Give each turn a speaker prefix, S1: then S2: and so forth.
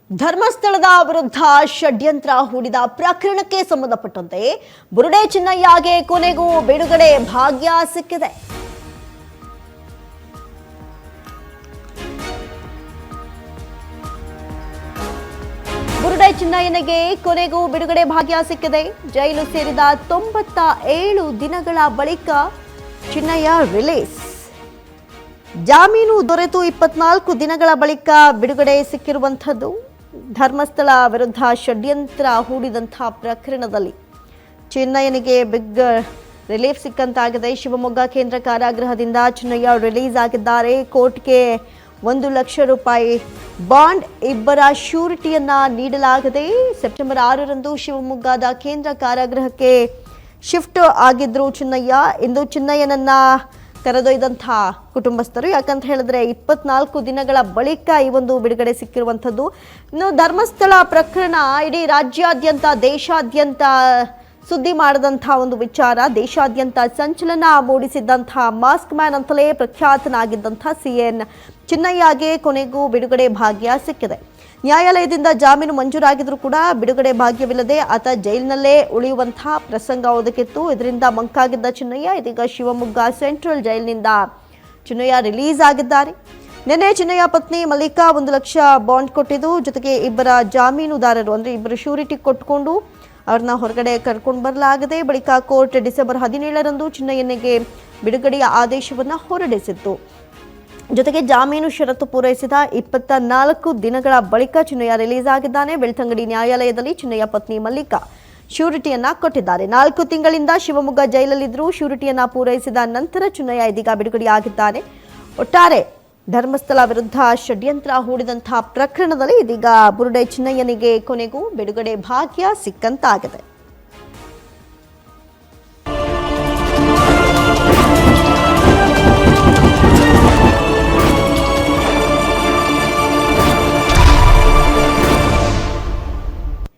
S1: ಧರ್ಮಸ್ಥಳದ ವಿರುದ್ಧ ಷಡ್ಯಂತ್ರ ಹೂಡಿದ ಪ್ರಕರಣಕ್ಕೆ ಸಂಬಂಧಪಟ್ಟಂತೆ ಬುರುಡೆ ಚಿನ್ನಯ್ಯಗೆ ಕೊನೆಗೂ ಬಿಡುಗಡೆ ಭಾಗ್ಯ ಸಿಕ್ಕಿದೆ. ಬುರುಡೆ ಚಿನ್ನಯ್ಯನಿಗೆ ಕೊನೆಗೂ ಬಿಡುಗಡೆ ಭಾಗ್ಯ ಸಿಕ್ಕಿದೆ. ಜೈಲು ಸೇರಿದ 97 ದಿನಗಳ ಬಳಿಕ ಚಿನ್ನಯ್ಯ ರಿಲೀಸ್. ಜಾಮೀನು ದೊರೆತು 24 ದಿನಗಳ ಬಳಿಕ ಬಿಡುಗಡೆ ಸಿಕ್ಕಿರುವಂಥದ್ದು. ಧರ್ಮಸ್ಥಳ ವಿರುದ್ಧ ಷಡ್ಯಂತ್ರ ಹೂಡಿದಂತಹ ಪ್ರಕರಣದಲ್ಲಿ ಚಿನ್ನಯ್ಯನಿಗೆ ಬಿಗ್ ರಿಲೀಫ್ ಸಿಕ್ಕಂತಾಗಿದೆ. ಶಿವಮೊಗ್ಗ ಕೇಂದ್ರ ಕಾರಾಗೃಹದಿಂದ ಚಿನ್ನಯ್ಯ ರಿಲೀಸ್ ಆಗಿದ್ದಾರೆ. ಕೋರ್ಟ್ಗೆ 1 ಲಕ್ಷ ರೂಪಾಯಿ ಬಾಂಡ್, 2 ಶ್ಯೂರಿಟಿಯನ್ನ ನೀಡಲಾಗಿದೆ. ಸೆಪ್ಟೆಂಬರ್ 6ರಂದು ಶಿವಮೊಗ್ಗದ ಕೇಂದ್ರ ಕಾರಾಗೃಹಕ್ಕೆ ಶಿಫ್ಟ್ ಆಗಿದ್ರು ಚಿನ್ನಯ್ಯ. ಇಂದು ಚಿನ್ನಯ್ಯನನ್ನ ಕರೆದೊಯ್ದಂತಹ ಕುಟುಂಬಸ್ಥರು, ಯಾಕಂತ ಹೇಳಿದ್ರೆ 24 ದಿನಗಳ ಬಳಿಕ ಈ ಒಂದು ಬಿಡುಗಡೆ ಸಿಕ್ಕಿರುವಂಥದ್ದು. ಇನ್ನು ಧರ್ಮಸ್ಥಳ ಪ್ರಕರಣ ಇಡೀ ರಾಜ್ಯಾದ್ಯಂತ ದೇಶಾದ್ಯಂತ ಸುದ್ದಿ ಮಾಡಿದಂತಹ ಒಂದು ವಿಚಾರ. ದೇಶಾದ್ಯಂತ ಸಂಚಲನ ಮೂಡಿಸಿದ್ದಂತಹ ಮಾಸ್ಕ್ ಮ್ಯಾನ್ ಅಂತಲೇ ಪ್ರಖ್ಯಾತನಾಗಿದ್ದಂತಹ CN ಚಿನ್ನಯ್ಯಗೆ ಕೊನೆಗೂ ಬಿಡುಗಡೆ ಭಾಗ್ಯ ಸಿಕ್ಕಿದೆ. ನ್ಯಾಯಾಲಯದಿಂದ ಜಾಮೀನು ಮಂಜೂರಾಗಿದ್ರೂ ಕೂಡ ಬಿಡುಗಡೆ ಭಾಗ್ಯವಿಲ್ಲದೆ ಆತ ಜೈಲಿನಲ್ಲೇ ಉಳಿಯುವಂತಹ ಪ್ರಸಂಗ ಒದಗಿತ್ತು. ಇದರಿಂದ ಮಂಕಾಗಿದ್ದ ಚಿನ್ನಯ್ಯ ಇದೀಗ ಶಿವಮೊಗ್ಗ ಸೆಂಟ್ರಲ್ ಜೈಲಿನಿಂದ ಚಿನ್ನಯ್ಯ ರಿಲೀಸ್ ಆಗಿದ್ದಾರೆ. ನಿನ್ನೆ ಚಿನ್ನಯ್ಯ ಪತ್ನಿ ಮಲ್ಲಿಕಾ 1 ಲಕ್ಷ ಬಾಂಡ್ ಕೊಟ್ಟಿದ್ದು, ಜೊತೆಗೆ 2 ಜಾಮೀನುದಾರರು ಅಂದ್ರೆ 2 ಶ್ಯೂರಿಟಿ ಕೊಟ್ಟುಕೊಂಡು ಅವ್ರನ್ನ ಹೊರಗಡೆ ಕರ್ಕೊಂಡು ಬರಲಾಗಿದೆ. ಬಳಿಕ ಕೋರ್ಟ್ ಡಿಸೆಂಬರ್ 17ರಂದು ಚಿನ್ನಯ್ಯನಿಗೆ ಬಿಡುಗಡೆಯ ಆದೇಶವನ್ನ ಹೊರಡಿಸಿತ್ತು. ಜೊತೆಗೆ ಜಾಮೀನು ಷರತ್ತು ಪೂರೈಸಿದ 24 ದಿನಗಳ ಬಳಿಕ ಚಿನ್ನಯ್ಯ ರಿಲೀಸ್ ಆಗಿದ್ದಾನೆ. ಬೆಳ್ತಂಗಡಿ ನ್ಯಾಯಾಲಯದಲ್ಲಿ ಚಿನ್ನಯ್ಯ ಪತ್ನಿ ಮಲ್ಲಿಕಾ ಶ್ಯೂರಿಟಿಯನ್ನ ಕೊಟ್ಟಿದ್ದಾರೆ. 4 ತಿಂಗಳಿಂದ ಶಿವಮೊಗ್ಗ ಜೈಲಲ್ಲಿದ್ದರೂ ಶ್ಯೂರಿಟಿಯನ್ನ ಪೂರೈಸಿದ ನಂತರ ಚಿನ್ನಯ್ಯ ಇದೀಗ ಬಿಡುಗಡೆಯಾಗಿದ್ದಾನೆ. ಒಟ್ಟಾರೆ ಧರ್ಮಸ್ಥಳ ವಿರುದ್ಧ ಷಡ್ಯಂತ್ರ ಹೂಡಿದಂತಹ ಪ್ರಕರಣದಲ್ಲಿ ಇದೀಗ ಬುರುಡೆ ಚಿನ್ನಯ್ಯನಿಗೆ ಕೊನೆಗೂ ಬಿಡುಗಡೆ ಭಾಗ್ಯ ಸಿಕ್ಕಂತಾಗಿದೆ.